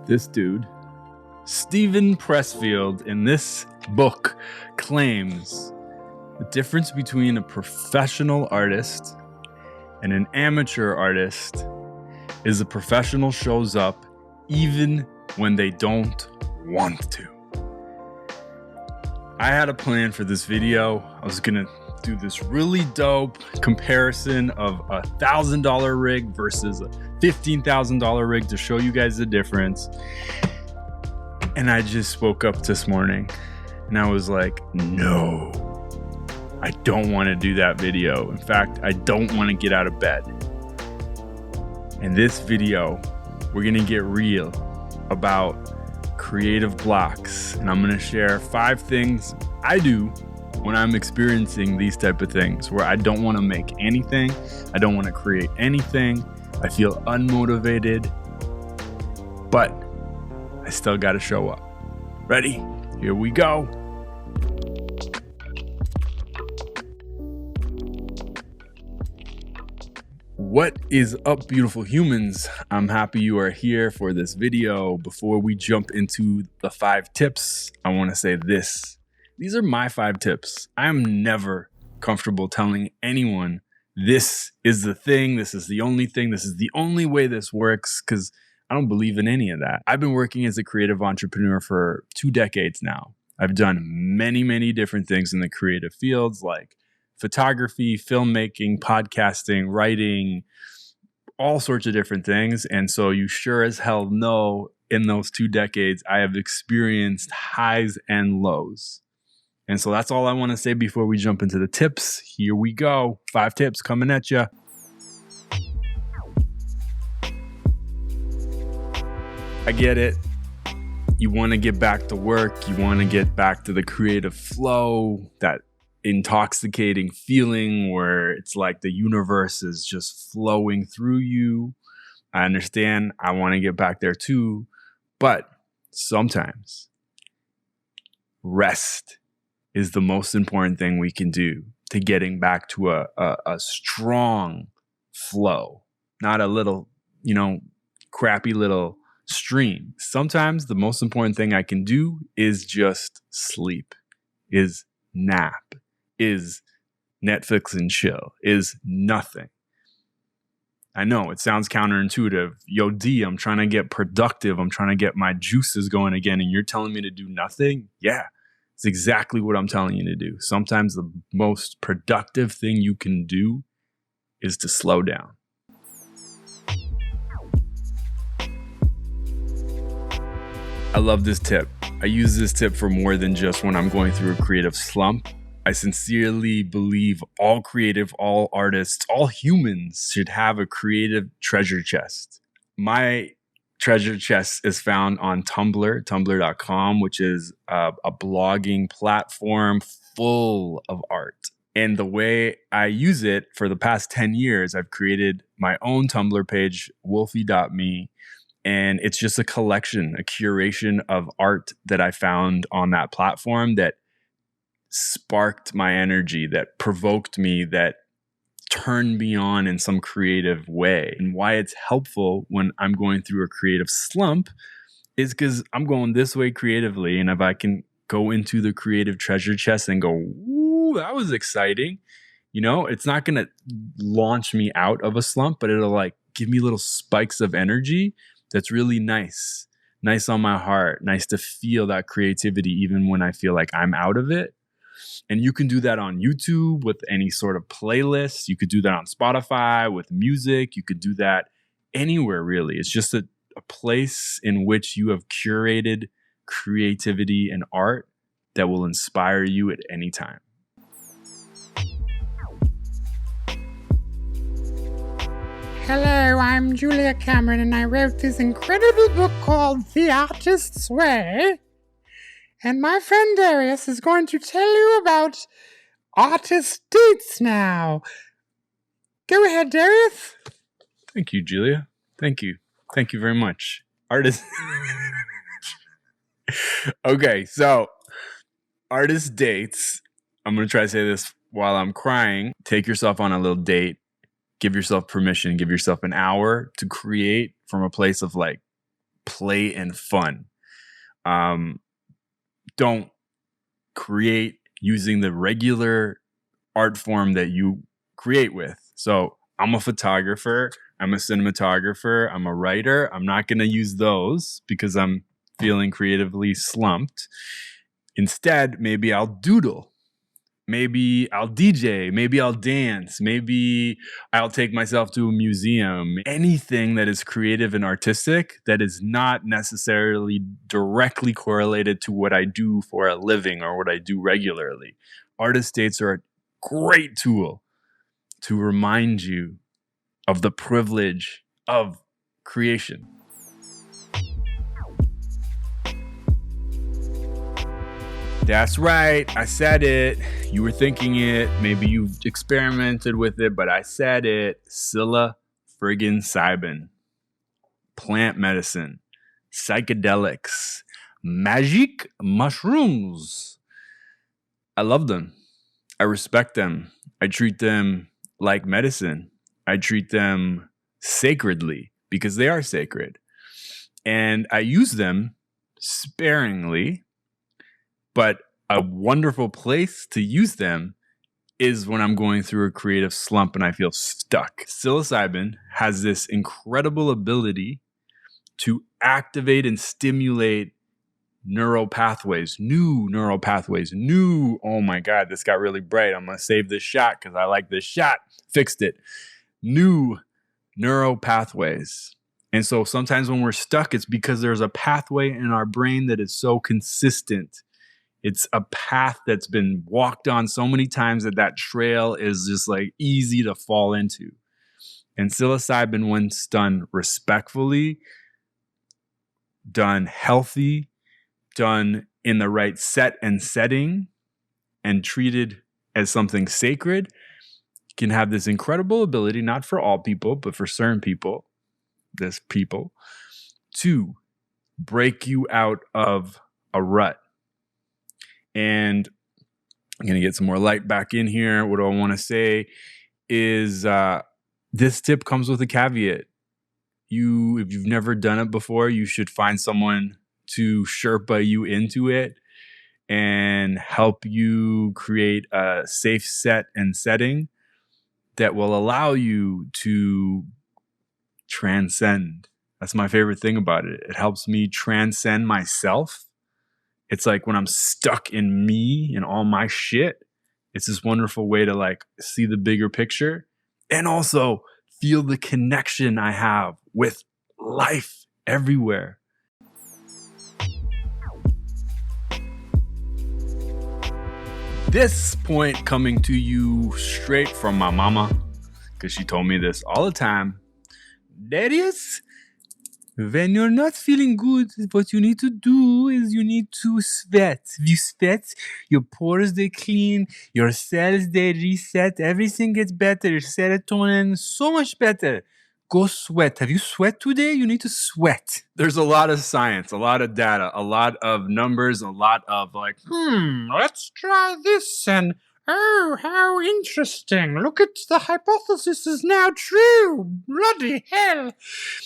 This dude, Steven Pressfield, in this book claims the difference between a professional artist and an amateur artist is a professional shows up even when they don't want to. I had a plan for this video. I was gonna do this really dope comparison of a $1,000 rig versus a $15,000 rig to show you guys the difference. And I just woke up this morning and I was like, no, I don't want to do that video. In fact, I don't want to get out of bed. In this video, we're going to get real about creative blocks. And I'm going to share 5 things I do when I'm experiencing these type of things where I don't want to make anything. I don't want to create anything. I feel unmotivated, but I still got to show up. Ready? Here we go. What is up, beautiful humans? I'm happy you are here for this video. Before we jump into the 5 tips, I want to say this. These are my 5 tips. I am never comfortable telling anyone this is the thing, this is the only thing, this is the only way this works, because I don't believe in any of that. I've been working as a creative entrepreneur for 2 decades now. I've done many, many different things in the creative fields like photography, filmmaking, podcasting, writing, all sorts of different things. And so you sure as hell know in those 2 decades, I have experienced highs and lows. And so that's all I want to say before we jump into the tips. Here we go. 5 tips coming at you. I get it. You want to get back to work. You want to get back to the creative flow, that intoxicating feeling where it's like the universe is just flowing through you. I understand. I want to get back there too. But sometimes rest is the most important thing we can do to getting back to a strong flow, not a little, crappy little stream. Sometimes the most important thing I can do is just sleep, is nap, is Netflix and chill, is nothing. I know it sounds counterintuitive. Yo, D, I'm trying to get productive. I'm trying to get my juices going again. And you're telling me to do nothing? Yeah. It's exactly what I'm telling you to do. Sometimes the most productive thing you can do is to slow down. I love this tip. I use this tip for more than just when I'm going through a creative slump. I sincerely believe all creative, all artists, all humans should have a creative treasure chest. My treasure chest is found on Tumblr, tumblr.com, which is a blogging platform full of art. And the way I use it for the past 10 years, I've created my own Tumblr page, wolfie.me. And it's just a collection, a curation of art that I found on that platform that sparked my energy, that provoked me, that turned me on in some creative way. And why it's helpful when I'm going through a creative slump is because I'm going this way creatively. And if I can go into the creative treasure chest and go, ooh, that was exciting. It's not going to launch me out of a slump, but it'll like give me little spikes of energy. That's really nice on my heart. Nice to feel that creativity even when I feel like I'm out of it. And you can do that on YouTube with any sort of playlist. You could do that on Spotify with music. You could do that anywhere, really. It's just a place in which you have curated creativity and art that will inspire you at any time. Hello, I'm Julia Cameron, and I wrote this incredible book called The Artist's Way. And my friend Darius is going to tell you about artist dates now. Go ahead, Darius. Thank you, Julia. Thank you. Thank you very much. Artist. Okay, so artist dates. I'm going to try to say this while I'm crying. Take yourself on a little date. Give yourself permission. Give yourself an hour to create from a place of like play and fun. Don't create using the regular art form that you create with. So I'm a photographer, I'm a cinematographer, I'm a writer. I'm not going to use those because I'm feeling creatively slumped. Instead, maybe I'll doodle. Maybe I'll DJ. Maybe I'll dance. Maybe I'll take myself to a museum. Anything that is creative and artistic that is not necessarily directly correlated to what I do for a living or what I do regularly. Artist dates are a great tool to remind you of the privilege of creation. That's right. I said it. You were thinking it. Maybe you've experimented with it, but I said it. Psilocybin. Plant medicine. Psychedelics. Magic mushrooms. I love them. I respect them. I treat them like medicine. I treat them sacredly because they are sacred. And I use them sparingly. But a wonderful place to use them is when I'm going through a creative slump and I feel stuck. Psilocybin has this incredible ability to activate and stimulate neural pathways, new, oh my God, this got really bright. I'm going to save this shot because I like this shot. Fixed it. New neural pathways. And so sometimes when we're stuck, it's because there's a pathway in our brain that is so consistent. It's a path that's been walked on so many times that trail is just like easy to fall into. And psilocybin, when done respectfully, done healthy, done in the right set and setting, and treated as something sacred, can have this incredible ability, not for all people, but for certain people, to break you out of a rut. And I'm going to get some more light back in here. What I want to say is this tip comes with a caveat. If you've never done it before, you should find someone to Sherpa you into it and help you create a safe set and setting that will allow you to transcend. That's my favorite thing about it. It helps me transcend myself. It's like when I'm stuck in me and all my shit, it's this wonderful way to like see the bigger picture and also feel the connection I have with life everywhere. This point coming to you straight from my mama, because she told me this all the time. Darius, when you're not feeling good, what you need to do is you need to sweat. If you sweat, your pores, they clean, your cells, they reset, everything gets better, serotonin, so much better. Go sweat. Have you sweat today? You need to sweat. There's a lot of science, a lot of data, a lot of numbers, a lot of like, let's try this and oh, how interesting. Look at the hypothesis is now true. Bloody hell.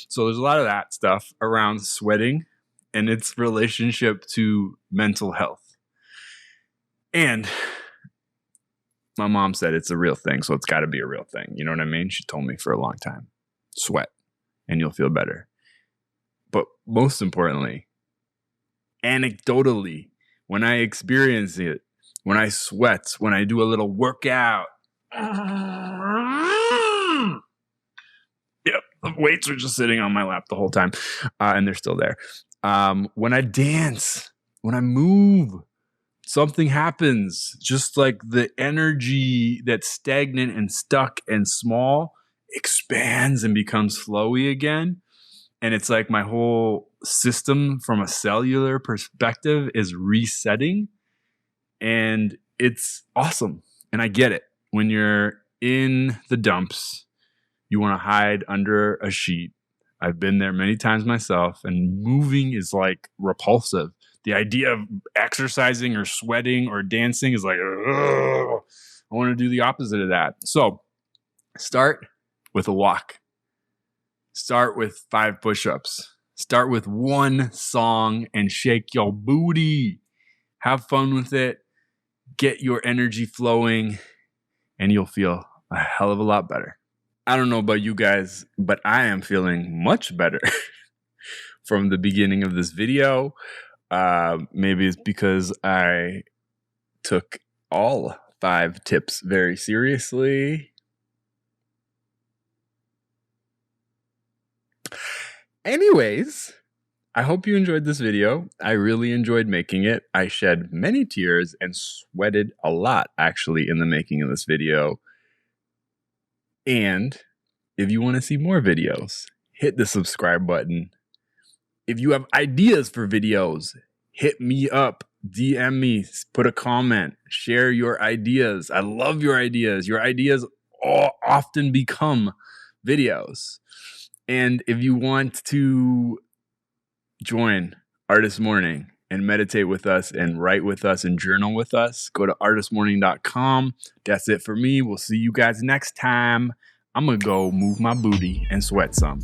So there's a lot of that stuff around sweating and its relationship to mental health. And my mom said it's a real thing, so it's got to be a real thing. You know what I mean? She told me for a long time. Sweat and you'll feel better. But most importantly, anecdotally, when I experience it, when I sweat, when I do a little workout, yep, the weights are just sitting on my lap the whole time, and they're still there. When I dance, when I move, something happens. Just like the energy that's stagnant and stuck and small expands and becomes flowy again. And it's like my whole system from a cellular perspective is resetting. And it's awesome. And I get it. When you're in the dumps, you want to hide under a sheet. I've been there many times myself, and moving is like repulsive. The idea of exercising or sweating or dancing is like, ugh. I want to do the opposite of that. So start with a walk. Start with 5 push-ups. Start with one song and shake your booty. Have fun with it. Get your energy flowing, and you'll feel a hell of a lot better. I don't know about you guys, but I am feeling much better from the beginning of this video. Maybe it's because I took all 5 tips very seriously. Anyways, I hope you enjoyed this video. I really enjoyed making it. I shed many tears and sweated a lot, actually, in the making of this video. And if you want to see more videos, hit the subscribe button. If you have ideas for videos, hit me up, DM me, put a comment, share your ideas. I love your ideas. Your ideas often become videos. And if you want to join Artist Morning and meditate with us and write with us and journal with us, go to artistmorning.com. That's it for me. We'll see you guys next time. I'm going to go move my booty and sweat some.